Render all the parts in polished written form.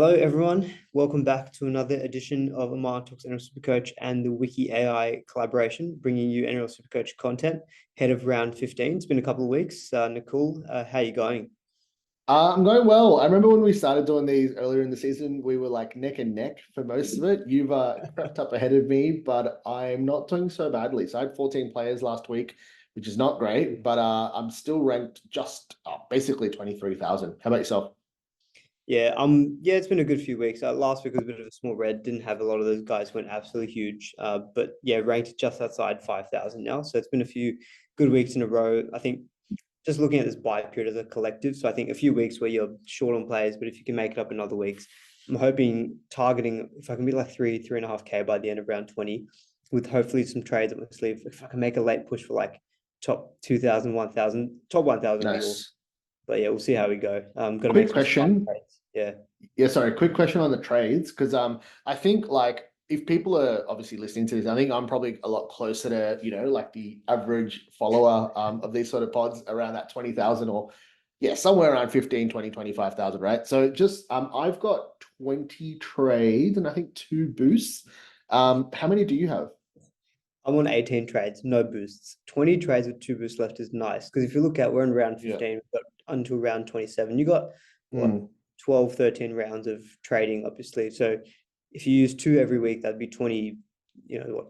Hello, everyone. Welcome back to another edition of Aman Talks NRL SuperCoach and the Wicky AI collaboration, bringing you NRL SuperCoach content ahead of round 15. It's been a couple of weeks. Nicole, how are you going? I'm going well. I remember when we started doing these earlier in the season, we were like neck and neck for most of it. You've crept up ahead of me, but I'm not doing so badly. So I had 14 players last week, which is not great, but I'm still ranked just basically 23,000. How about yourself? Yeah, it's been a good few weeks. Last week was a bit of a small red. Didn't have a lot of those guys who went absolutely huge. But yeah, ranked just outside 5,000 now. So it's been a few good weeks in a row. I think just looking at this buy period as a collective. So I think a few weeks where you're short on players, but if you can make it up in other weeks, I'm hoping targeting if I can be like 3.5K by the end of round 20, with hopefully some trades up my sleeve. If I can make a late push for like top 2,000, 1,000, top 1,000 would be awesome. Nice. But yeah, we'll see how we go. Got to make Quick some smart question. trades. Yeah. Yeah, sorry, quick question on the trades, because I think like if people are obviously listening to this, I think I'm probably a lot closer to, like the average follower of these sort of pods around that 20,000 or yeah, somewhere around 15, 20, 25,000, right? So just I've got 20 trades and I think two boosts. How many do you have? I'm on 18 trades, no boosts. 20 trades with two boosts left is nice. Because if you look at, we're in round Yeah. 15, we've got until round 27. You got what, Mm, 12, 13 rounds of trading up your sleeve. So if you use two every week, that'd be 20,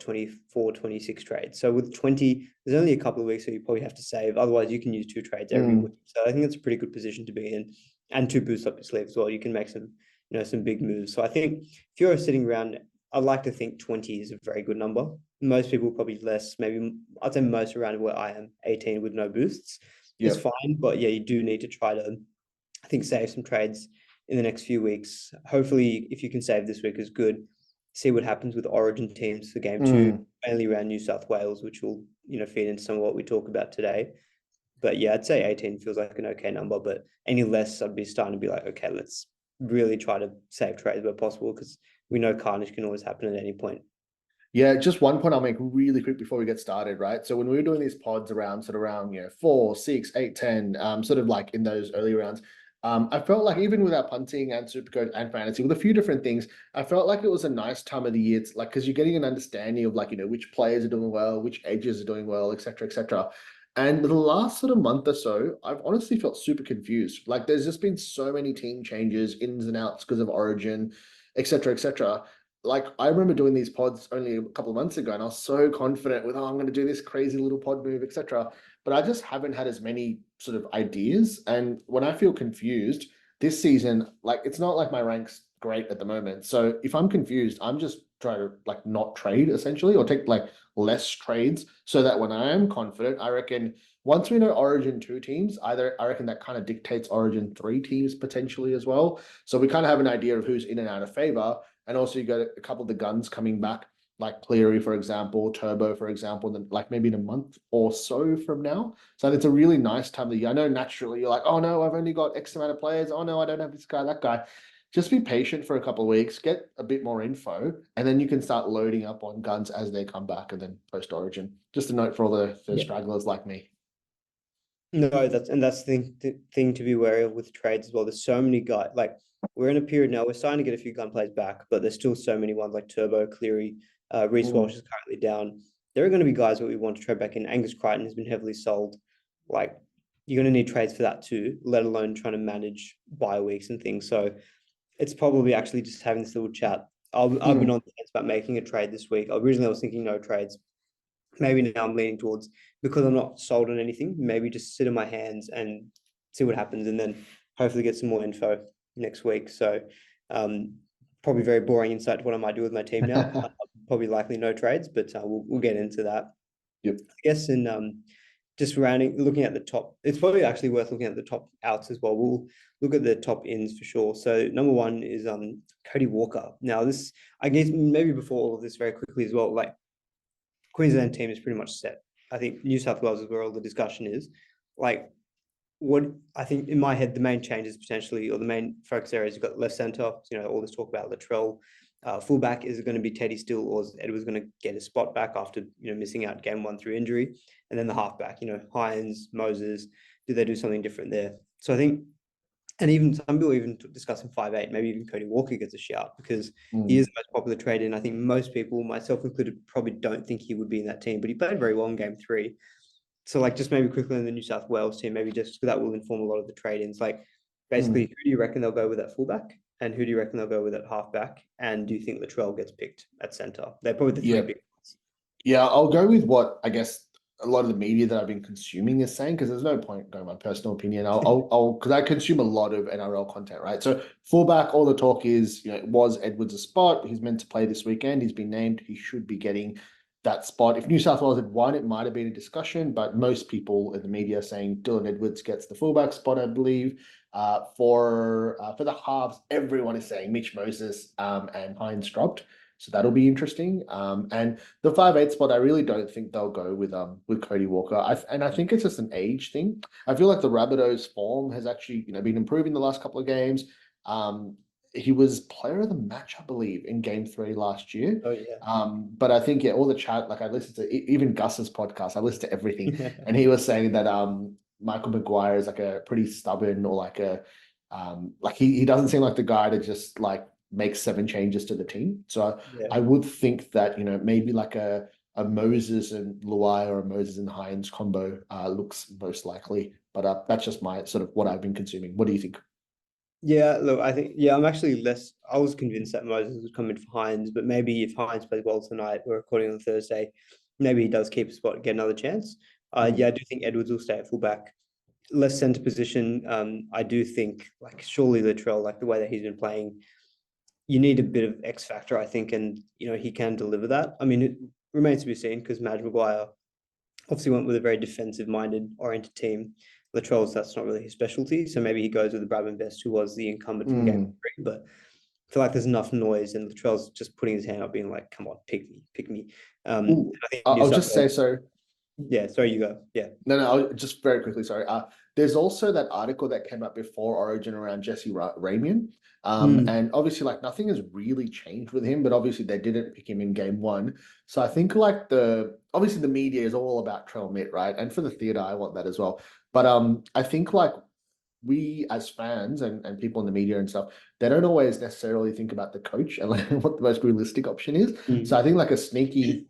24, 26 trades. So with 20, there's only a couple of weeks, so you probably have to save. Otherwise, you can use two trades every mm. week. So I think that's a pretty good position to be in. And two boosts up your sleeve as well. You can make some big moves. So I think if you're sitting around, I'd like to think 20 is a very good number. Most people probably less, maybe I'd say most around where I am, 18 with no boosts. It's Yep. fine, but yeah, you do need to try to, I think, save some trades in the next few weeks. Hopefully, if you can save this week is good. See what happens with Origin teams for game two, Mm. mainly around New South Wales, which will, feed into some of what we talk about today. But yeah, I'd say 18 feels like an okay number, but any less, I'd be starting to be like, okay, let's really try to save trades where possible because we know carnage can always happen at any point. Yeah, just one point I'll make really quick before we get started, right? So when we were doing these pods around, 4, 6, 8, 10, sort of like in those early rounds, I felt like even with our punting and supercoach and fantasy, with a few different things, I felt like it was a nice time of the year. It's like because you're getting an understanding of like, which players are doing well, which edges are doing well, etc., etc. And the last sort of month or so, I've honestly felt super confused. Like there's just been so many team changes, ins and outs because of Origin, etc., etc. Like I remember doing these pods only a couple of months ago, and I was so confident with, oh, I'm going to do this crazy little pod move, etc. But I just haven't had as many sort of ideas. And when I feel confused this season, like it's not like my rank's great at the moment. So if I'm confused, I'm just trying to like not trade essentially, or take like less trades, so that when I am confident, I reckon once we know Origin 2 teams, either I reckon that kind of dictates Origin 3 teams potentially as well. So we kind of have an idea of who's in and out of favor. And also you got a couple of the guns coming back, like Cleary, for example, Turbo, for example, then like maybe in a month or so from now. So it's a really nice time of the year. I know naturally you're like, oh no, I've only got X amount of players. Oh no, I don't have this guy, that guy. Just be patient for a couple of weeks, get a bit more info, and then you can start loading up on guns as they come back and then post Origin. Just a note for all the Yeah. stragglers like me. No, that's the thing to be wary of with trades as well. There's so many guys. Like we're in a period now. We're starting to get a few gun plays back, but there's still so many ones like Turbo, Cleary, Reece Walsh Mm. is currently down. There are going to be guys that we want to trade back in. Angus Crichton has been heavily sold. Like you're going to need trades for that too, let alone trying to manage bye weeks and things. So it's probably actually just having this little chat. I've been Mm. on the fence about making a trade this week. Originally, I was thinking no trades. Maybe now I'm leaning towards because I'm not sold on anything. Maybe just sit in my hands and see what happens, and then hopefully get some more info next week. So, um, probably very boring insight to what I might do with my team now. Probably likely no trades, but we'll get into that. Yep. I guess in just looking at the top, it's probably actually worth looking at the top outs as well. We'll look at the top ins for sure. So number one is Cody Walker. Now this, I guess maybe before all of this very quickly as well, like Queensland team is pretty much set. I think New South Wales is where all the discussion is. Like what I think in my head, the main changes potentially, or the main focus areas, you've got left centre, all this talk about Latrell. Fullback, is it going to be Teddy Still, or is Edwards going to get a spot back after missing out game one through injury? And then the halfback, Hines, Moses, do they do something different there? So I think And even some people even discussing 5'8", maybe even Cody Walker gets a shout because he Mm. is the most popular trade. And I think most people, myself included, probably don't think he would be in that team, but he played very well in game 3. So like just maybe quickly in the New South Wales team, maybe just that will inform a lot of the trade-ins. Like basically, Mm. who do you reckon they'll go with at fullback? And who do you reckon they'll go with at halfback? And do you think Latrell gets picked at centre? They're probably the three Yeah. big ones. Yeah, I'll go with what I guess a lot of the media that I've been consuming is saying, because there's no point going my personal opinion. Because I consume a lot of NRL content, right? So fullback, all the talk is, was Edwards a spot? He's meant to play this weekend. He's been named. He should be getting that spot. If New South Wales had won, it might have been a discussion, but most people in the media are saying Dylan Edwards gets the fullback spot, I believe. For the halves, everyone is saying Mitch Moses and Hines dropped. So that'll be interesting. And the 5'8" spot, I really don't think they'll go with Cody Walker. I think it's just an age thing. I feel like the Rabbitohs form has actually been improving the last couple of games. He was player of the match, I believe, in game 3 last year. Oh yeah. But I think all the chat, like I listened to even Gus's podcast, I listened to everything, and he was saying that Michael Maguire is like a pretty stubborn or like he doesn't seem like the guy to just like make 7 changes to the team. So Yeah. I would think that maybe like a Moses and Luai or a Moses and Hines combo looks most likely. But that's just my sort of what I've been consuming. What do you think? Yeah, look, I think, yeah, I'm actually less, I was convinced that Moses would come in for Hines, but maybe if Hines plays well tonight, we're recording on Thursday, maybe he does keep a spot, get another chance. Yeah, I do think Edwards will stay at fullback, less centre position. I do think, like, surely Latrell, like the way that he's been playing, you need a bit of X factor, I think, and, he can deliver that. I mean, it remains to be seen because Madge Maguire obviously went with a very defensive minded oriented team. Latrell's that's not really his specialty, so maybe he goes with the Brabham Best, who was the incumbent from game 3. But I feel like there's enough noise, and Latrell's just putting his hand up, being like, "Come on, pick me, pick me." Ooh, I think New I'll South just say Wales. so. Yeah, sorry, you go. Yeah. No, no, just very quickly, sorry. There's also that article that came up before Origin around Jesse Ramian. And obviously, like nothing has really changed with him, but obviously they didn't pick him in game 1. So I think like obviously the media is all about Trell Mitt, right? And for the theatre, I want that as well. But I think like we as fans and people in the media and stuff, they don't always necessarily think about the coach and like what the most realistic option is. So I think like a sneaky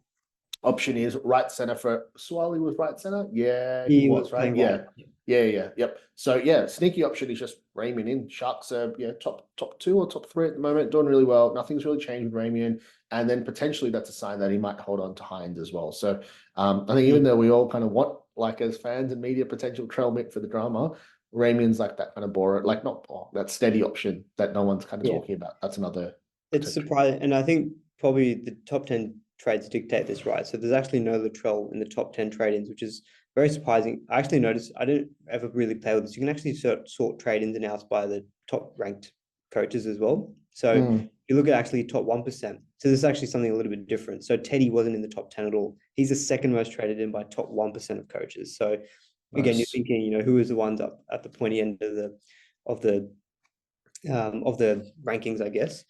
option is right center for Swiley was right center. Yeah, he He was was right. playing right. Yep. So yeah, sneaky option is just Ramian in. Sharks are top 2 or top 3 at the moment, doing really well. Nothing's really changed with Ramian, and then potentially that's a sign that he might hold on to Hines as well. So I think even though we all kind of want like as fans and media potential Trell Mitt for the drama, Ramian's like that kind of boring, like not that steady option that no one's kind of Yeah. talking about. That's another It's potential. surprising, and I think probably the top 10 trades dictate this, right? So there's actually no Latrell in the top 10 trade-ins, which is very surprising. I actually noticed, I didn't ever really play with this. You can actually sort trade-ins and outs by the top ranked coaches as well. So you look at actually top 1%. So this is actually something a little bit different. So Teddy wasn't in the top 10 at all. He's the second most traded in by top 1% of coaches. So again, you're Nice. thinking, who is the ones up at the pointy end of the of the rankings, I guess.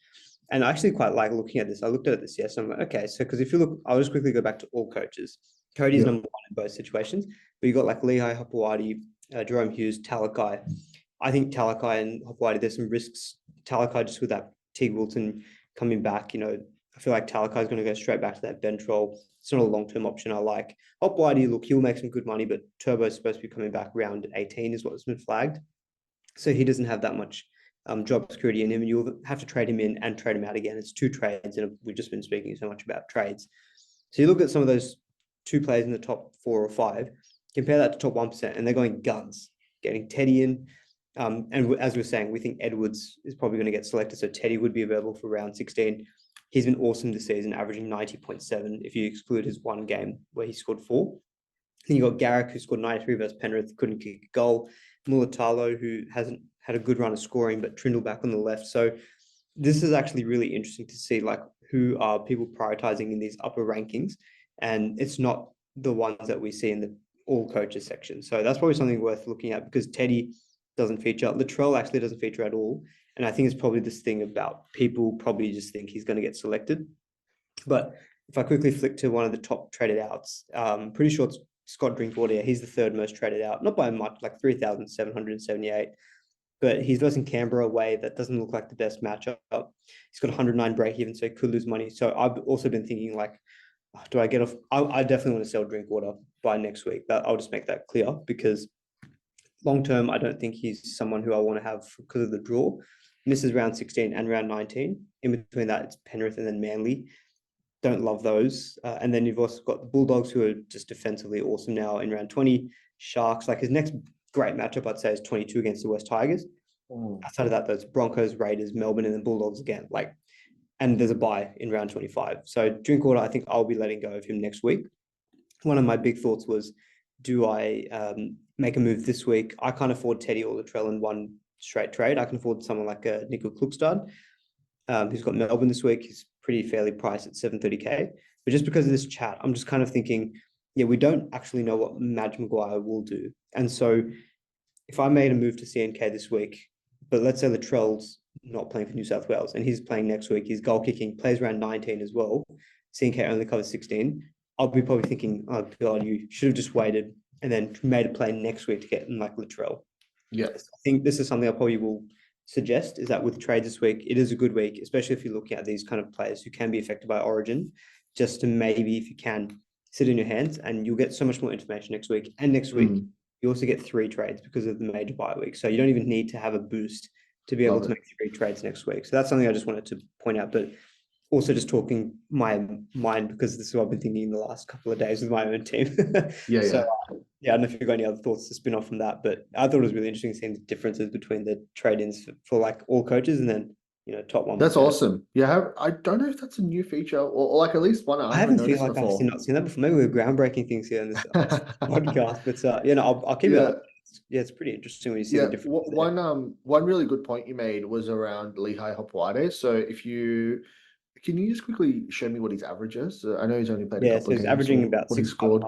And I actually quite like looking at this. I looked at this, yes. I'm like, okay, so because if you look, I'll just quickly go back to all coaches. Cody's Yep. number 1 in both situations, but you got like Lehigh, Hopewadi, Jerome Hughes, Talakai. I think Talakai and Hopewadi, there's some risks. Talakai just with that Teague Wilton coming back, I feel like Talakai is going to go straight back to that bench role. It's not a long-term option I like. Hopewadi, look, he'll make some good money, but Turbo's supposed to be coming back round 18 is what's been flagged. So he doesn't have that much job security in him, and you'll have to trade him in and trade him out again. It's 2 trades, and we've just been speaking so much about trades. So you look at some of those 2 players in the top 4 or 5, compare that to top 1%, and they're going guns, getting Teddy in. And as we were saying, we think Edwards is probably going to get selected, so Teddy would be available for round 16. He's been awesome this season, averaging 90.7 if you exclude his 1 game where he scored 4. Then you got Garrick, who scored 93 versus Penrith, couldn't kick a goal. Mulatalo, who hasn't had a good run of scoring, but Trindle back on the left. So this is actually really interesting to see, like, who are people prioritizing in these upper rankings, and it's not the ones that we see in the all coaches section. So that's probably something worth looking at because Teddy doesn't feature. Latrell actually doesn't feature at all, and I think it's probably this thing about people probably just think he's going to get selected. But if I quickly flick to one of the top traded outs, pretty sure it's Scott Drinkwater. He's the 3rd most traded out, not by much, like 3,778. but he's versus Canberra away. That doesn't look like the best matchup. He's got 109 break even, so he could lose money. So I've also been thinking like, do I get off? I definitely want to sell Drinkwater by next week. But I'll just make that clear because long term, I don't think he's someone who I want to have because of the draw. Misses round 16 and round 19. In between that, it's Penrith and then Manly. Don't love those. And then you've also got the Bulldogs, who are just defensively awesome now in round 20. Sharks, like his next great matchup, I'd say, is 22 against the West Tigers. Outside of that, those Broncos, Raiders, Melbourne, and then Bulldogs again. Like, and there's a bye in round 25. So Drinkwater, I think I'll be letting go of him next week. One of my big thoughts was, do I make a move this week? I can't afford Teddy or Latrell in one straight trade. I can afford someone like a Nico Klukstad, who's got Melbourne this week. He's pretty fairly priced at 730k. But just because of this chat, I'm just kind of thinking, yeah, we don't actually know what Madge Maguire will do. And so if I made a move to CNK this week, but let's say Latrell's not playing for New South Wales and he's playing next week, he's goal kicking, plays around 19 as well. CNK only covers 16. I'll be probably thinking, oh God, you should have just waited and then made a play next week to get in like Latrell. Yeah. I think this is something I probably will suggest, is that with trades this week, it is a good week, especially if you're looking at these kind of players who can be affected by Origin, just to maybe, if you can, sit in your hands, and you'll get so much more information next week. And next week, you also get 3 trades because of the major bye week. So you don't even need to have a boost to be able to make 3 trades next week. So that's something I just wanted to point out. But also just talking my mind, because this is what I've been thinking in the last couple of days with my own team. So, yeah, I don't know if you've got any other thoughts to spin off from that, but I thought it was really interesting seeing the differences between the trade-ins for like all coaches and then, top 1%. That's awesome. Yeah, I don't know if that's a new feature or like at least one I haven't feel noticed like before. I've not seen that before. Maybe we're groundbreaking things here in this podcast, but I'll keep it up. Yeah, it's pretty interesting when you see the difference. One really good point you made was around Lehigh Hopewade. So can you just quickly show me what his average is? I know he's only played a couple of games. He's averaging about what he 6 scored.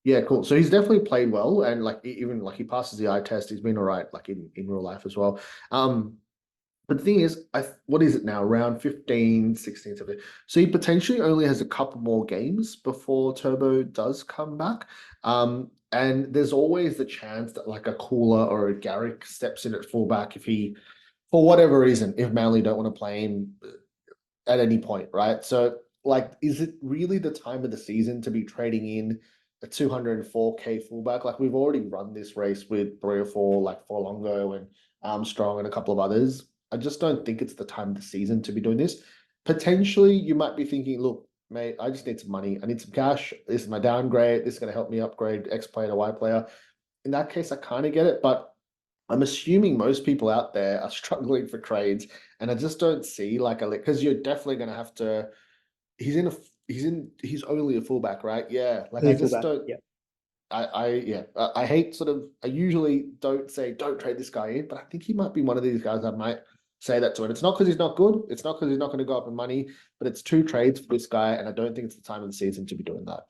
Yeah, cool. So he's definitely played well, and like even like he passes the eye test. He's been all right, like in real life as well. But the thing is, what is it now? Around 15, 16, 17. So he potentially only has a couple more games before Turbo does come back. And there's always the chance that like a Cooler or a Garrick steps in at fullback if he, for whatever reason, if Manly don't want to play him at any point, right? So like, is it really the time of the season to be trading in a 204k fullback? Like we've already run this race with 3 or 4, like Forlongo and Armstrong and a couple of others. I just don't think it's the time of the season to be doing this. Potentially, you might be thinking, look, mate, I just need some money. I need some cash. This is my downgrade. This is going to help me upgrade X player to Y player. In that case, I kind of get it, but I'm assuming most people out there are struggling for trades, and I just don't see like because you're definitely going to have to. He's only a fullback, right? Yeah, like I just don't. Yeah. I hate I usually don't trade this guy in, but I think he might be one of these guys I might say that to. And it's not because he's not good. It's not because he's not going to go up in money, but it's 2 trades for this guy. And I don't think it's the time of the season to be doing that.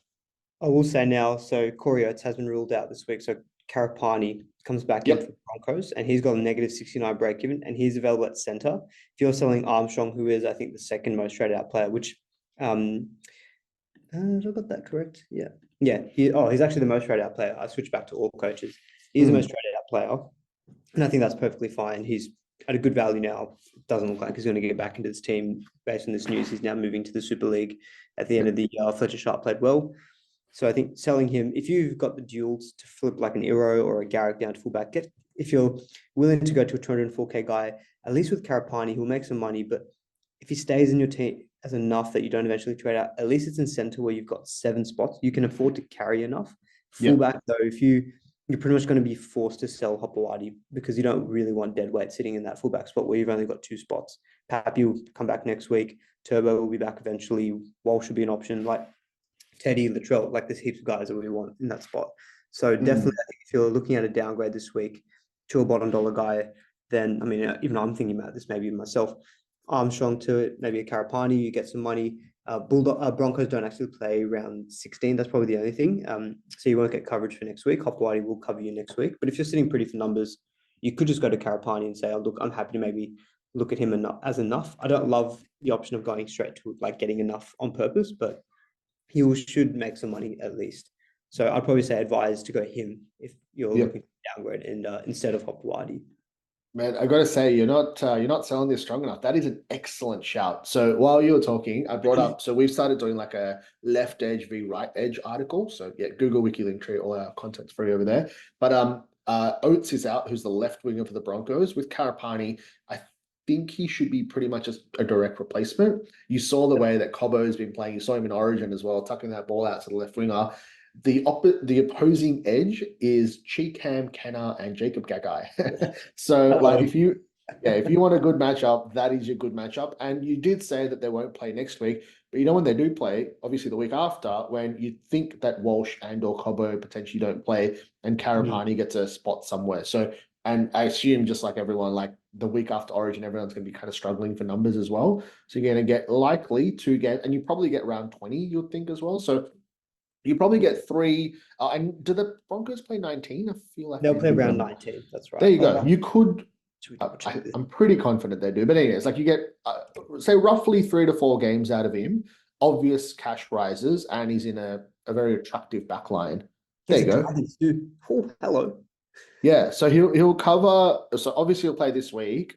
I will say now, so Corey Oates has been ruled out this week. So Karapani comes back in for Broncos, and he's got a negative 69 break even, and he's available at center. If you're selling Armstrong, who is, I think, the second most traded out player, which, have I got that correct? Yeah. Yeah. He's actually the most traded out player. I switched back to all coaches. He's the most traded out player. And I think that's perfectly fine. He's at a good value now. Doesn't look like he's going to get back into this team based on this news. He's now moving to the Super League at the end of the year. Fletcher Sharp played well. So I think selling him, if you've got the duals to flip like an Iro or a Garrick down to fullback, if you're willing to go to a 204k guy, at least with Karapani, he'll make some money. But if he stays in your team as enough that you don't eventually trade out, at least it's in center where you've got 7 spots. You can afford to carry enough. Fullback, though, if you're pretty much going to be forced to sell Hopewadi because you don't really want dead weight sitting in that fullback spot where you've only got 2 spots. Pappy will come back next week. Turbo will be back eventually. Walsh should be an option. Like Teddy, Latrell, like there's heaps of guys that we want in that spot. So definitely, I think if you're looking at a downgrade this week to a bottom dollar guy, then, I mean, even I'm thinking about this maybe myself. Armstrong to it, maybe a Karapani, you get some money. Broncos don't actually play round 16. That's probably the only thing. So you won't get coverage for next week. Hopewadi will cover you next week. But if you're sitting pretty for numbers, you could just go to Karapani and say, oh, look, I'm happy to maybe look at him as enough. I don't love the option of going straight to like getting enough on purpose, but he should make some money at least. So I'd probably say advise to go him if you're looking to downgrade and instead of Hopewadi. Man, I gotta say, you're not selling this strong enough. That is an excellent shout. So while you were talking, I brought up, so we've started doing like a left edge v right edge article. So yeah, Google Wiki Linktree, all our content's free over there. But Oates is out, who's the left winger for the Broncos with Karapani. I think he should be pretty much a direct replacement. You saw the way that Cobbo's been playing. You saw him in Origin as well, tucking that ball out to the left winger. The opposing edge is Cheekham, Kenner, and Jacob Gagai. So like Uh-oh. if you want a good matchup, that is your good matchup. And you did say that they won't play next week, but you know when they do play, obviously the week after, when you think that Walsh and or Cobbo potentially don't play, and Mm. Karapani gets a spot somewhere. So and I assume just like everyone, like the week after Origin, everyone's going to be kind of struggling for numbers as well. So you're going to get likely to get, and you probably get round 20, you'd think as well. So you probably get three. And do the Broncos play 19? I feel like They'll they play do, but round 19. That's there right. you go. You could. Should we double check this? I'm pretty confident they do. But anyways, like you get say roughly 3 to 4 games out of him, obvious cash rises, and he's in a very attractive back line. He There has you a go. Dragons too. Oh, hello. Yeah, so he'll cover. So obviously he'll play this week.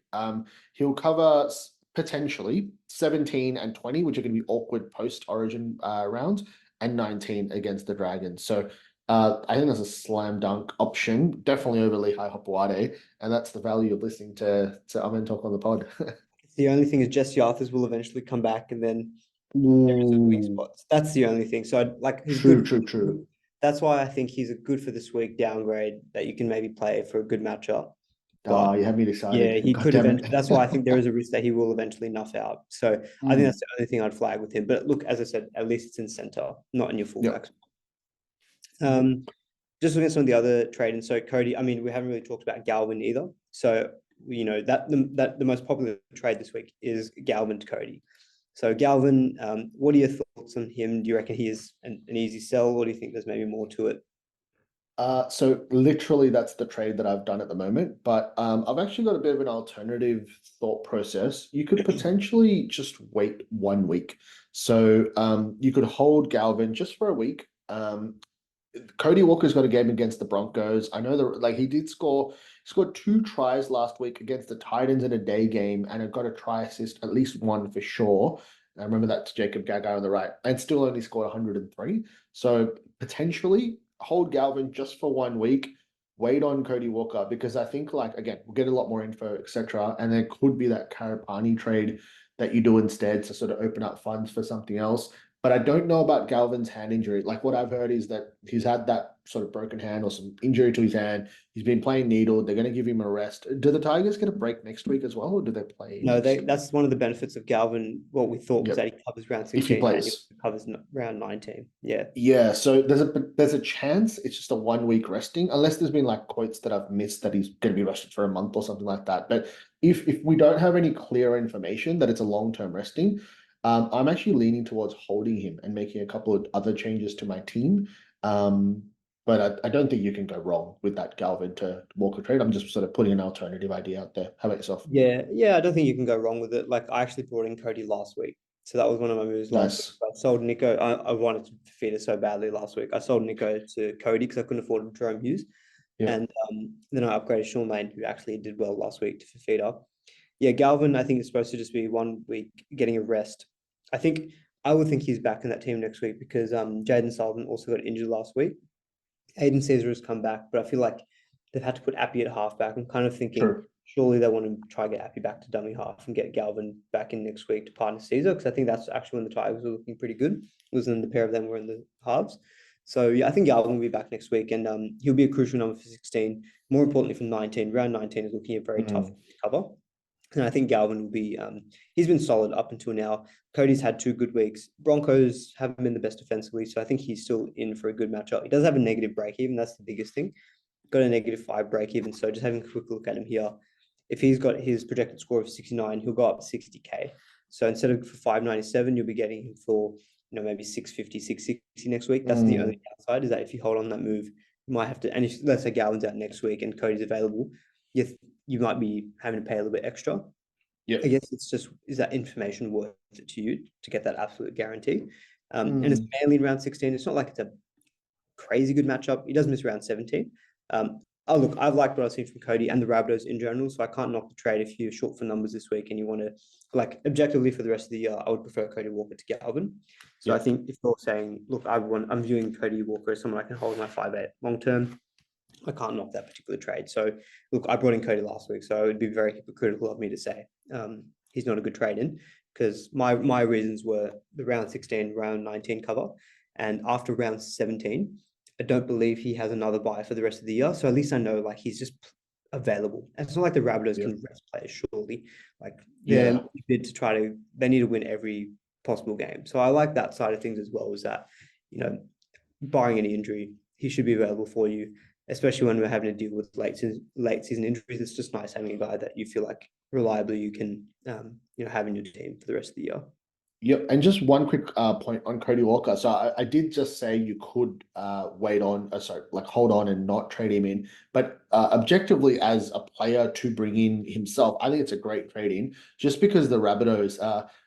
He'll cover potentially 17 and 20, which are going to be awkward post Origin rounds, and 19 against the Dragons. So I think that's a slam dunk option, definitely over Lehigh Hopewade, and that's the value of listening to Amen talk on the pod. The only thing is Jesse Arthurs will eventually come back, and then there is those weak Ooh, spots. That's the only thing. So like he's true, good. true, true. That's why I think he's a good for this week downgrade that you can maybe play for a good matchup. Oh, But you have me yeah, excited. he God could damn eventually. it. That's why I think there is a risk that he will eventually nuff out. So I think that's Mm, the only thing I'd flag with him. But look, as I said, at least it's in center, not in your yep. fullbacks. Just looking at some of the other trade, and so Cody, I mean, we haven't really talked about Galvin either. So that the most popular trade this week is Galvin to Cody. So Galvin, what are your thoughts on him? Do you reckon he is an easy sell, or do you think there's maybe more to it? So literally that's the trade that I've done at the moment, but I've actually got a bit of an alternative thought process. You could potentially just wait 1 week. So you could hold Galvin just for a week. Cody Walker's got a game against the Broncos. I know that like he did score, he scored 2 tries last week against the Titans in a day game, and it got a try assist, at least one for sure. I remember that to Jacob Gagai on the right, and still only scored 103. So potentially hold Galvin just for 1 week, wait on Cody Walker because I think like again we'll get a lot more info, etc. And there could be that Karapani trade that you do instead to sort of open up funds for something else. But I don't know about Galvin's hand injury. Like what I've heard is that he's had that sort of broken hand or some injury to his hand. He's been playing needle. They're going to give him a rest. Do the Tigers get a break next week as well, or do they play No, next week? that's one of the benefits of Galvin. What we thought was Yep. that he covers round If he 16 and he plays. covers round 19. Yeah. Yeah, so there's a chance it's just a 1 week resting, unless there's been like quotes that I've missed that he's going to be rested for a month or something like that. But if we don't have any clear information that it's a long-term resting, I'm actually leaning towards holding him and making a couple of other changes to my team. Um, but I don't think you can go wrong with that Galvin to Walker trade. I'm just sort of putting an alternative idea out there. How about yourself? Yeah, I don't think you can go wrong with it. Like I actually brought in Cody last week. So that was one of my moves last week. Nice. I sold Nico. I wanted to feed it so badly last week. I sold Nico to Cody because I couldn't afford Jerome Hughes. Yeah. And then I upgraded Sean Lane, who actually did well last week to Fafita. Yeah, Galvin, I think is supposed to just be 1 week getting a rest. I would think he's back in that team next week because Jaden Sullivan also got injured last week. Aiden Caesar has come back, but I feel like they've had to put Appy at halfback. I'm kind of thinking True. surely they want to try to get Appy back to dummy half and get Galvin back in next week to partner Caesar because I think that's actually when the Tigers were looking pretty good. It was when the pair of them were in the halves. So yeah, I think Galvin will be back next week and he'll be a crucial number for 16. More importantly, from 19, round 19 is looking at very tough Mm, to cover. And I think Galvin will be, he's been solid up until now. Cody's had 2 good weeks. Broncos haven't been the best defensively, so I think he's still in for a good matchup. He does have a negative break even, that's the biggest thing. Got a -5 break even, so just having a quick look at him here. If he's got his projected score of 69, he'll go up 60K. So instead of for 597, you'll be getting him for, maybe 650, 660 next week. That's the mm, only downside is that if you hold on that move, you might have to, and if let's say Galvin's out next week and Cody's available, you might be having to pay a little bit extra. I yep. guess it's just, is that information worth it to you to get that absolute guarantee? And it's Mm, mainly in round 16. It's not like it's a crazy good matchup. He does miss round 17. Oh, look, I've liked what I've seen from Cody and the Rabbitohs in general, so I can't knock the trade if you're short for numbers this week and you want to, like, objectively for the rest of the year, I would prefer Cody Walker to Galvin. So I think if you're saying, look, I'm viewing Cody Walker as someone I can hold my 5'8" long term, I can't knock that particular trade. So look, I brought in Cody last week, so it'd be very hypocritical of me to say he's not a good trade in, because my reasons were the round 16, round 19 cover, and after round 17, I don't believe he has another buy for the rest of the year. So at least I know like he's just available. And it's not like the Rabbitohs can rest players, surely. Like they're bid to try to, they need to win every possible game. So I like that side of things as well, is that, you know, barring any injury, he should be available for you, especially when we're having to deal with late season injuries. It's just nice having a guy that you feel like reliably you can have in your team for the rest of the year. Yep, and just one quick point on Cody Walker. So I did just say you could wait on, like hold on and not trade him in. But objectively, as a player to bring in himself, I think it's a great trade in. Just because the Rabbitohs,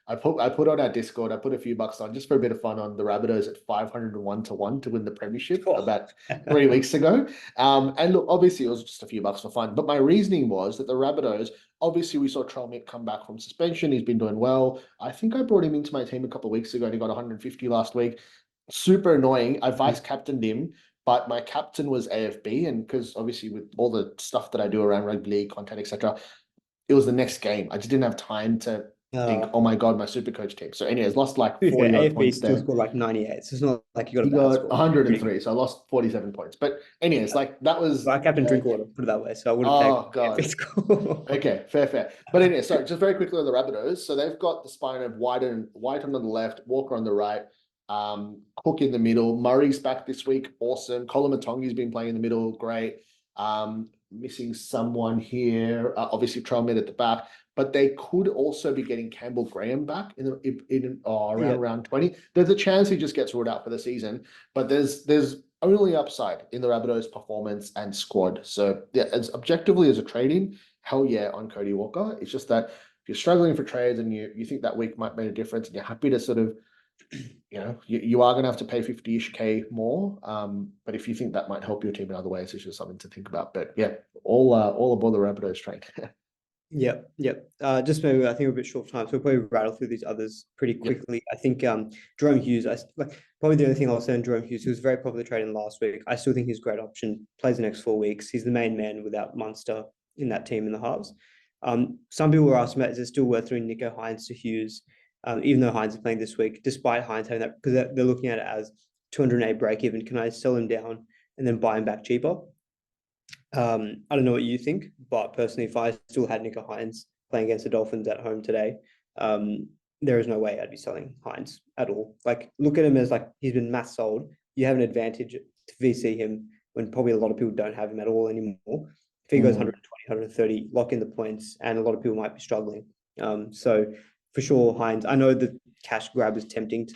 I put on our Discord, I put a few bucks on just for a bit of fun on the Rabbitohs at 501 to 1 to win the premiership about 3 weeks ago. And look, obviously it was just a few bucks for fun. But my reasoning was that the Rabbitohs, obviously we saw Trelmick come back from suspension. He's been doing well. I think I brought him into my team a couple of weeks ago and he got 150 last week. Super annoying. I vice captained him, but my captain was AFB, and because obviously with all the stuff that I do around rugby league content, etc., it was the next game. I just didn't have time to think, oh my god, my super coach team. So anyways, lost like 40 odd AFB points still there. scored like 98, so it's not like you got He a bad got score. 103, so I lost 47 points. But anyways, like that was I captain Drinkwater, put it that way, so I would have taken god. score. Okay, fair. But anyway, so just very quickly on the Rabbitohs. So they've got the spine of Whiten on the left, Walker on the right, Cook in the middle. Murray's back this week, awesome. Colin Matongi's been playing in the middle, great. Missing someone here, obviously Trelmid at the back, but they could also be getting Campbell Graham back around round 20. There's a chance he just gets ruled out for the season, but there's only upside in the Rabbitohs' performance and squad. So yeah, as objectively as a trading, hell yeah on Cody Walker. It's just that if you're struggling for trades and you think that week might make a difference and you're happy to sort of, you are going to have to pay 50-ish K more. But if you think that might help your team in other ways, it's just something to think about. But yeah, all aboard the Rabbitohs train. Yep. Just maybe I think we're a bit short of time, so we'll probably rattle through these others pretty quickly. Yep. I think Jerome Hughes, probably the only thing I'll say on Jerome Hughes, who was very popular trading last week. I still think he's a great option. Plays the next 4 weeks. He's the main man without Munster in that team in the halves. Some people were asking about, is it still worth throwing Nico Hines to Hughes, even though Hines is playing this week, despite Hines having that, because they're looking at it as 208 break even. Can I sell him down and then buy him back cheaper? I don't know what you think, but personally, if I still had Nico Hines playing against the Dolphins at home today, there is no way I'd be selling Hines at all. Like, look at him as like he's been mass sold. You have an advantage to VC him when probably a lot of people don't have him at all anymore. If he goes 120, 130, lock in the points, and a lot of people might be struggling. So for sure, Hines, I know the cash grab is tempting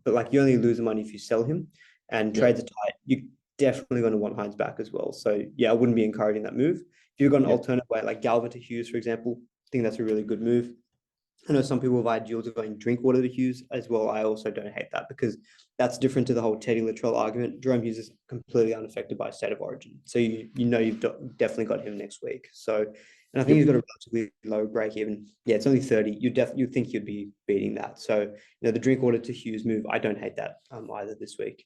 but like you only lose the money if you sell him, and trades are tight. You definitely going to want Hines back as well. So yeah, I wouldn't be encouraging that move. If you've got an alternate way, like Galvin to Hughes, for example, I think that's a really good move. I know some people have ideals of going Drinkwater to Hughes as well. I also don't hate that, because that's different to the whole Teddy Latrell argument. Jerome Hughes is completely unaffected by state of origin. So you've definitely got him next week. So, and I think he's got a relatively low break even. Yeah, it's only 30. You'd think you'd be beating that. So, the Drinkwater to Hughes move, I don't hate that either this week.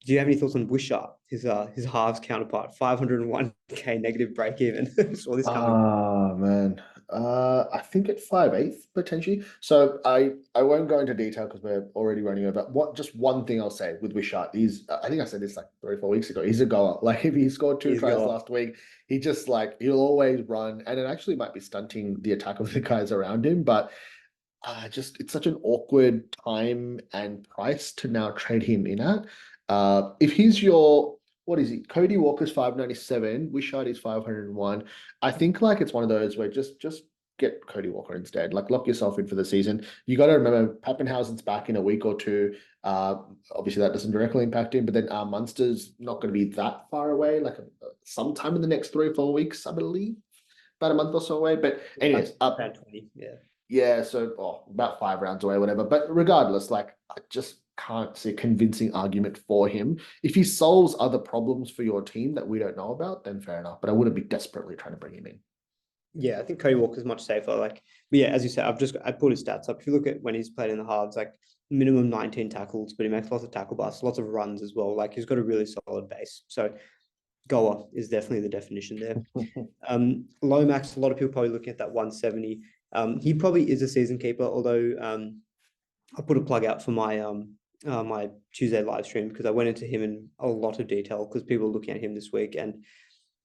Do you have any thoughts on Wishart, his halves counterpart, 501K negative break even? Saw this coming. Oh man. I think at 5/8 potentially. So I won't go into detail because we're already running over. Just one thing I'll say with Wishart, I think I said this like 3 or 4 weeks ago. He's a goer. Like if he scored 2 tries last week, he just he'll always run, and it actually might be stunting the attack of the guys around him. But it's such an awkward time and price to now trade him in at. If he's what is he? Cody Walker's 597, Wishart is 501. I think it's one of those where just get Cody Walker instead. Like lock yourself in for the season. You got to remember Pappenhausen's back in a week or two. Obviously that doesn't directly impact him, but then Munster's not going to be that far away. Sometime in the next 3 or 4 weeks, I believe, about a month or so away. But anyways, about 20, yeah, so about 5 rounds away, whatever. But regardless, just can't see a convincing argument for him. If he solves other problems for your team that we don't know about, then fair enough. But I wouldn't be desperately trying to bring him in. Yeah, I think Cody Walker's much safer. Like, but yeah, as you said, I pulled his stats up. If you look at when he's played in the halves, like minimum 19 tackles, but he makes lots of tackle busts, lots of runs as well. Like he's got a really solid base. So goer is definitely the definition there. Lomax, a lot of people probably looking at that 170. He probably is a season keeper, although I'll put a plug out for my Tuesday live stream because I went into him in a lot of detail because people are looking at him this week. And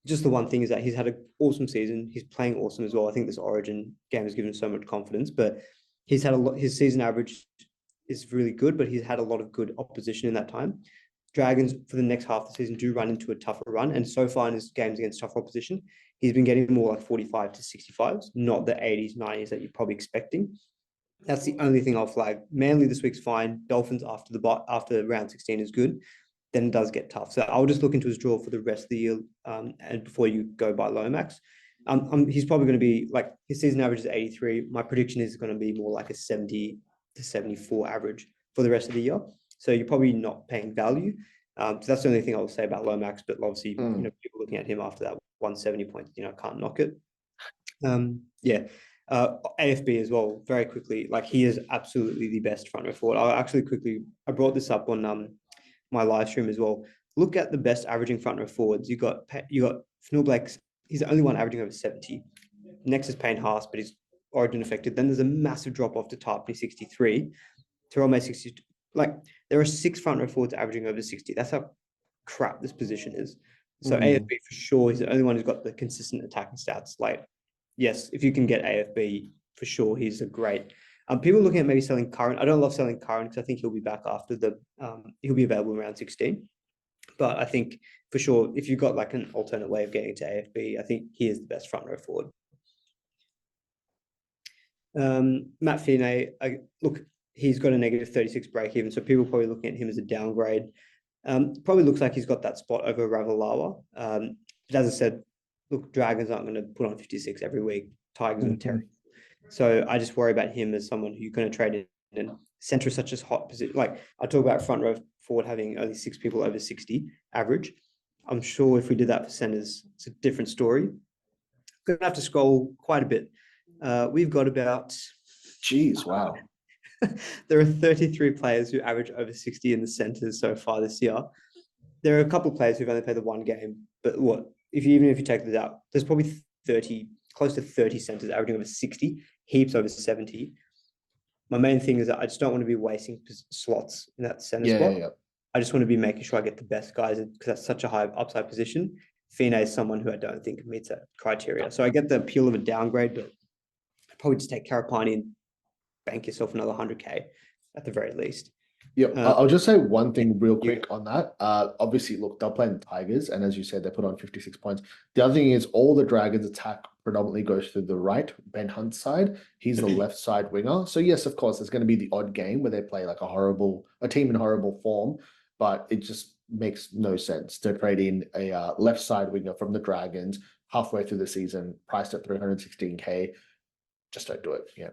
just the one thing is that he's had an awesome season. He's playing awesome as well. I think this Origin game has given him so much confidence, but he's had a lot, his season average is really good, but he's had a lot of good opposition in that time. Dragons for the next half of the season do run into a tougher run. And so far in his games against tougher opposition, he's been getting more like 45 to 65s, not the 80s, 90s that you're probably expecting. That's the only thing I'll flag. Manly this week's fine. Dolphins after round 16 is good. Then it does get tough. So I'll just look into his draw for the rest of the year, and before you go by Lomax. He's probably going to be like his season average is 83. My prediction is going to be more like a 70 to 74 average for the rest of the year. So you're probably not paying value. So that's the only thing I'll say about Lomax. But obviously, people looking at him after that 170 points, can't knock it. Yeah. AFB as well, very quickly. Like he is absolutely the best front row forward. I brought this up on my live stream as well. Look at the best averaging front row forwards. You got Fnil Blake. He's the only one averaging over 70. Next is Payne Haas, but he's Origin affected. Then there's a massive drop off to Tarpany 63. Terrell May 60. Like there are 6 front row forwards averaging over 60. That's how crap this position is. So AFB for sure, he's the only one who's got the consistent attacking stats. Like, yes, if you can get AFB for sure, he's a great. People looking at maybe selling Curran. I don't love selling Curran because I think he'll be back after he'll be available around 16. But I think for sure, if you've got like an alternate way of getting to AFB, I think he is the best front row forward. Matt Finney, look, he's got a negative 36 break even, so people are probably looking at him as a downgrade. Probably looks like he's got that spot over Ravalawa. But as I said, look, Dragons aren't going to put on 56 every week. Tigers are terrible. So I just worry about him as someone who you're going to trade in. And centre is such a hot position. Like I talk about front row forward having only 6 people over 60 average. I'm sure if we did that for centres, it's a different story. Going to have to scroll quite a bit. We've got about... Jeez, wow. There are 33 players who average over 60 in the centres so far this year. There are a couple of players who've only played the one game, but even if you take this out, there's probably close to 30 centres averaging over 60, heaps over 70. My main thing is that I just don't want to be wasting slots in that centre spot. Yeah. I just want to be making sure I get the best guys because that's such a high upside position. Fine is someone who I don't think meets that criteria. So I get the appeal of a downgrade, but I'd probably just take Karapani and bank yourself another 100K at the very least. Yeah, I'll just say one thing real quick on that. Obviously, look, they're playing Tigers, and as you said, they put on 56 points. The other thing is all the Dragons attack predominantly goes through the right, Ben Hunt's side. He's the left side winger. So yes, of course, there's going to be the odd game where they play like a team in horrible form, but it just makes no sense to trade in a left side winger from the Dragons halfway through the season, priced at 316K. Just don't do it. Yeah.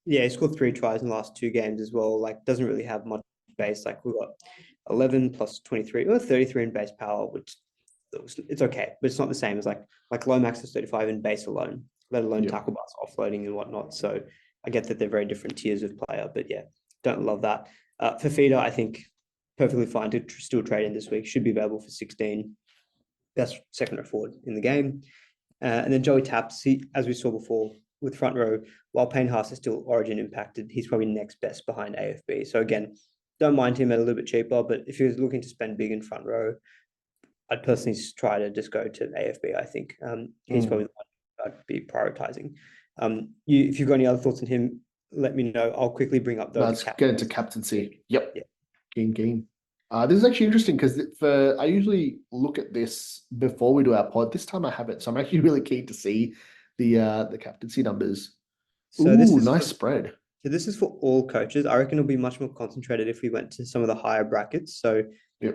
Yeah, he scored 3 tries in the last 2 games as well. Like, doesn't really have much base. Like, we've got 11 plus 23, or 33 in base power, which it's okay, but it's not the same as like Lomax is 35 in base alone, let alone tackle bus, offloading and whatnot. So I get that they're very different tiers of player, but yeah, don't love that. Fafita, I think perfectly fine to still trade in this week. Should be available for 16. Best second row forward in the game. And then Joey Taps, as we saw before with front row, while Payne Haas is still Origin impacted, he's probably next best behind AFB. So again, don't mind him at a little bit cheaper, but if he was looking to spend big in front row, I'd personally try to just go to AFB. I think he's probably the one I'd be prioritizing. If you've got any other thoughts on him, let me know. I'll quickly bring up those. Let's get into captaincy. Yep. Yeah. Keen. This is actually interesting because I usually look at this before we do our pod. This time I haven't, so I'm actually really keen to see the captaincy numbers. So this is nice spread. So this is for all coaches. I reckon it'll be much more concentrated if we went to some of the higher brackets. So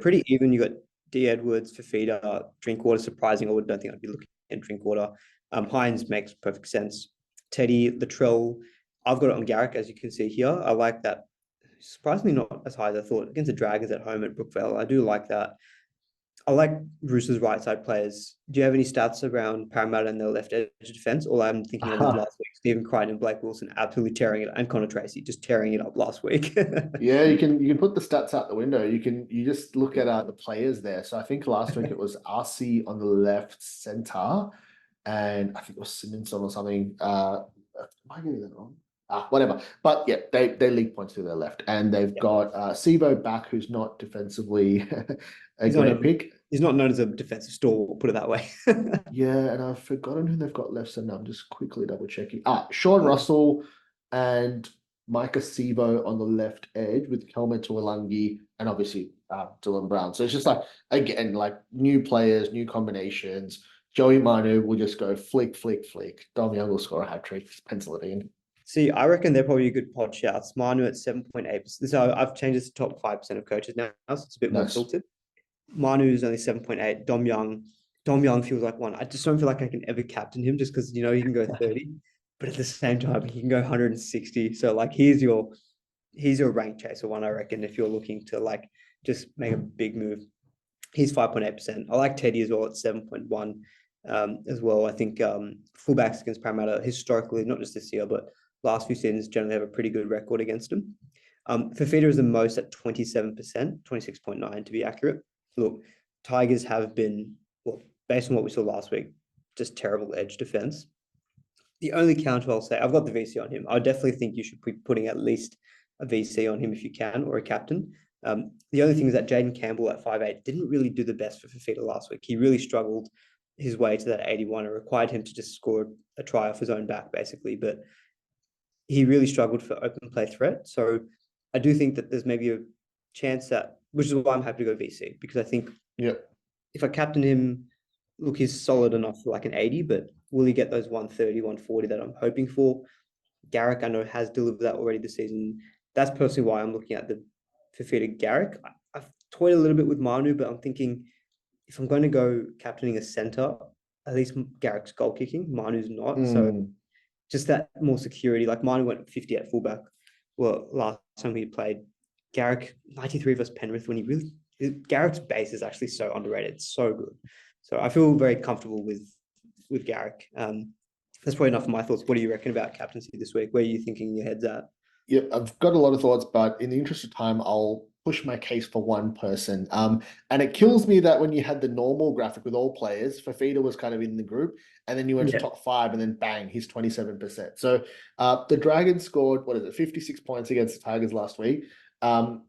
pretty even. You got D. Edwards, Fafita, Drinkwater, surprising. I don't think I'd be looking at Drinkwater. Hines makes perfect sense. Teddy, Latrell. I've got it on Garrick, as you can see here. I like that surprisingly not as high as I thought. Against the Dragons at home at Brookvale, I do like that. I like Roosters right side players. Do you have any stats around Parramatta and their left edge defense? All I'm thinking of is last week, Stephen Crichton and Blake Wilson absolutely tearing it, and Connor Tracy just tearing it up last week. Yeah, you can put the stats out the window. You just look at the players there. So I think last week it was RC on the left center, and I think it was Simonson or something. Am I getting that wrong? Whatever. But yeah, they leak points to their left, and they've Yeah. got Sivo back, who's not defensively a He's not good even, pick. he's not known as a defensive stalwart, put it that way. Yeah, and I've forgotten who they've got left center. I'm just quickly double checking. Sean Russell and Micah Sivo on the left edge with Kelman Tuolangi and obviously Dylan Brown. So it's just like, again, like new players, new combinations. Joey Manu will just go flick, flick, flick. Dom Young will score a hat trick. Pencil it in. See, I reckon they're probably a good pod shouts. Manu at 7.8%. So I've changed this to top 5% of coaches now, so it's a bit more Nice. filtered. Manu is only 7.8. Dom Young feels like one. I just don't feel like I can ever captain him just because, you know, he can go 30, but at the same time, he can go 160. So like, he's your rank chaser one, I reckon, if you're looking to like just make a big move. He's 5.8%. I like Teddy as well at 7.1 as well. I think fullbacks against Parramatta historically, not just this year, but last few seasons generally have a pretty good record against them. Fafita is the most at 27%, 26.9 to be accurate. Look, Tigers have been, well, based on what we saw last week, just terrible edge defense. The only counter I'll say, I've got the VC on him. I definitely think you should be putting at least a VC on him if you can, or a captain. The only thing is that Jaden Campbell at 5'8" didn't really do the best for Fafita last week. He really struggled his way to that 81. It required him to just score a try off his own back, basically. But he really struggled for open play threat. So I do think that there's maybe a chance that, which is why I'm happy to go VC, because I think if I captain him, look, he's solid enough for like an 80, but will he get those 130, 140 that I'm hoping for? Garrick, I know, has delivered that already this season. That's personally why I'm looking at the Fafita Garrick. I've toyed a little bit with Manu, but I'm thinking if I'm going to go captaining a center, at least Garrick's goal kicking, Manu's not. So just that more security. Like Manu went 50 at fullback. Well, last time he played, Garrick 93 versus Penrith when he really Garrick's base is actually so underrated. It's so good. So I feel very comfortable with Garrick. That's probably enough of my thoughts. What do you reckon about captaincy this week? Where are you thinking your head's at? Yeah, I've got a lot of thoughts, but in the interest of time, I'll push my case for one person. And it kills me that when you had the normal graphic with all players, Fafita was kind of in the group, and then you went to top 5, and then bang, he's 27%. So the Dragons scored, what is it, 56 points against the Tigers last week.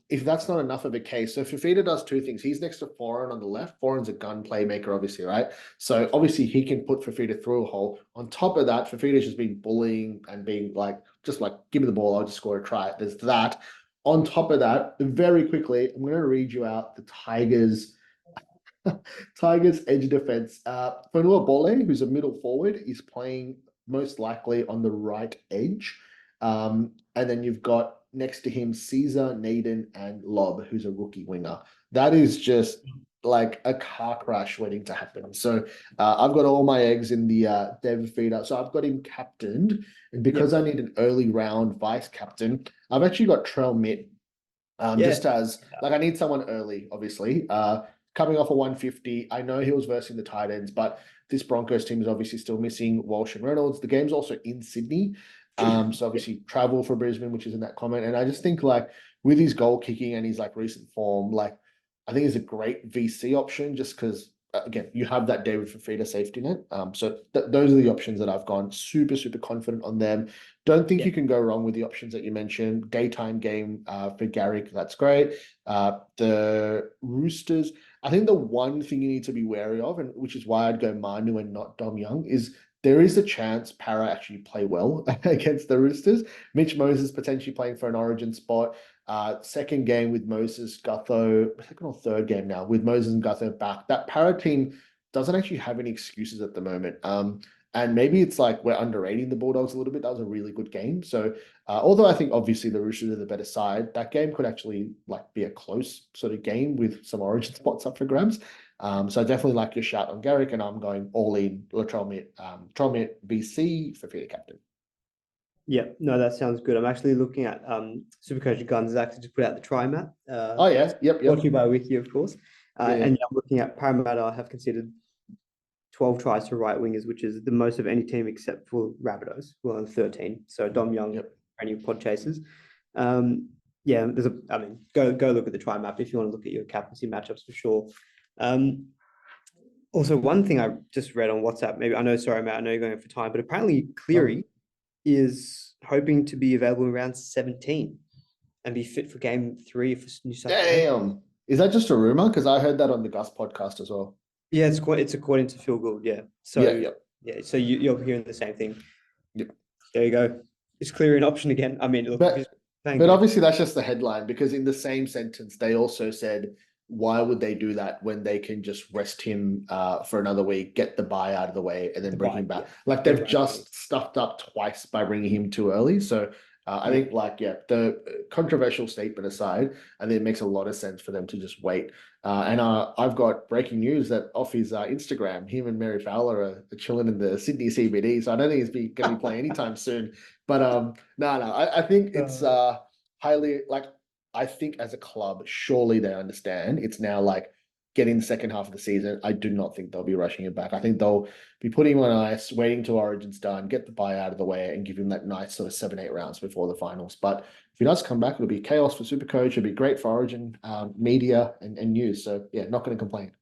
If that's not enough of a case, so Fafita does two things. He's next to Foran on the left. Foran's a gun playmaker, obviously, right? So obviously he can put Fafita through a hole. On top of that, Fafita's just been bullying and being like, just like, give me the ball, I'll just score a try. There's that. On top of that, very quickly, I'm going to read you out the Tigers' edge defense. Fanua Bole, who's a middle forward, is playing most likely on the right edge. And then you've got next to him Caesar, Naden, and Lob, who's a rookie winger. That is just like a car crash waiting to happen. So I've got all my eggs in the Dev feeder. So I've got him captained. And because I need an early round vice captain, I've actually got Trell Mitt. Just as like I need someone early, obviously. Coming off a 150, I know he was versing the tight ends, but this Broncos team is obviously still missing Walsh and Reynolds. The game's also in Sydney. So obviously travel for Brisbane, which is in that comment. And I just think like with his goal kicking and his like recent form, like I think he's a great VC option just because again, you have that David Fafita safety net. So those are the options that I've gone super, super confident on them. Don't think you can go wrong with the options that you mentioned. Daytime game for Garrick, that's great. The Roosters, I think the one thing you need to be wary of, and which is why I'd go Manu and not Dom Young, is there is a chance Para actually play well against the Roosters. Mitch Moses potentially playing for an origin spot. Second game with Moses, Gutho, second or third game now with Moses and Gutho back. That Para team doesn't actually have any excuses at the moment. And maybe it's like we're underrating the Bulldogs a little bit. That was a really good game. So although I think obviously the Roosters are the better side, that game could actually like be a close sort of game with some origin spots up for grabs. So I definitely like your shout on Garrick, and I'm going all in Latrell Mitt, BC for Peter Captain. Yeah, no, that sounds good. I'm actually looking at SuperCoach Guns has actually just put out the try map. Oh yeah, yep, Brought to yep. you by Wiki, of course. Yeah, yeah. And yeah, I'm looking at Parramatta have conceded 12 tries to right wingers, which is the most of any team except for Rabbitohs, who are on 13. So Dom Young, Yep. any pod chasers. Yeah, I mean, go look at the try map if you want to look at your captaincy matchups for sure. Also, one thing I just read on WhatsApp, maybe I know, sorry, Matt, I know you're going for time, but apparently Cleary is hoping to be available in round 17 and be fit for game 3 for New South Wales. Damn. Is that just a rumor? Because I heard that on the Gus podcast as well. Yeah, it's according to Phil Gould, yeah. So Yeah. so you're hearing the same thing. Yep. There you go. Is Cleary an option again? I mean, look, But obviously that's just the headline, because in the same sentence they also said, why would they do that when they can just rest him for another week, get the bye out of the way, and then bring him back? Like they've just stuffed up twice by bringing him too early. So I think the controversial statement aside, I think it makes a lot of sense for them to just wait. And I've got breaking news that off his Instagram, him and Mary Fowler are chilling in the Sydney CBD. So I don't think he's going to be playing anytime soon. But I think it's highly, like, I think as a club, surely they understand it's now like getting the second half of the season. I do not think they'll be rushing him back. I think they'll be putting him on ice, waiting till Origin's done, get the bye out of the way, and give him that nice sort of 7-8 rounds before the finals. But if he does come back, it'll be chaos for SuperCoach. It'll be great for Origin, media, and news. So yeah, not going to complain.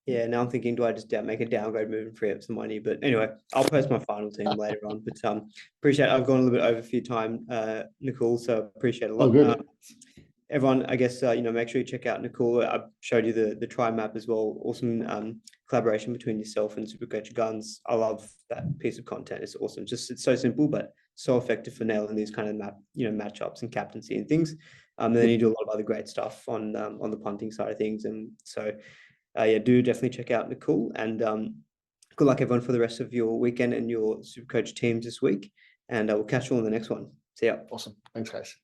Yeah, now I'm thinking, do I just make a downgrade move and free up some money? But anyway, I'll post my final team later on. But appreciate I've gone a little bit over for your time, Nicole. So appreciate it a lot. Oh, good. Everyone, I guess make sure you check out Nicole. I showed you the try map as well. Awesome collaboration between yourself and SuperCoach Guns. I love that piece of content. It's awesome. It's so simple, but so effective for nailing these kind of matchups and captaincy and things. And then you do a lot of other great stuff on the punting side of things. And so do definitely check out Nicole, and good luck everyone for the rest of your weekend and your SuperCoach teams this week. And we'll catch you all in the next one. See ya. Awesome. Thanks, guys.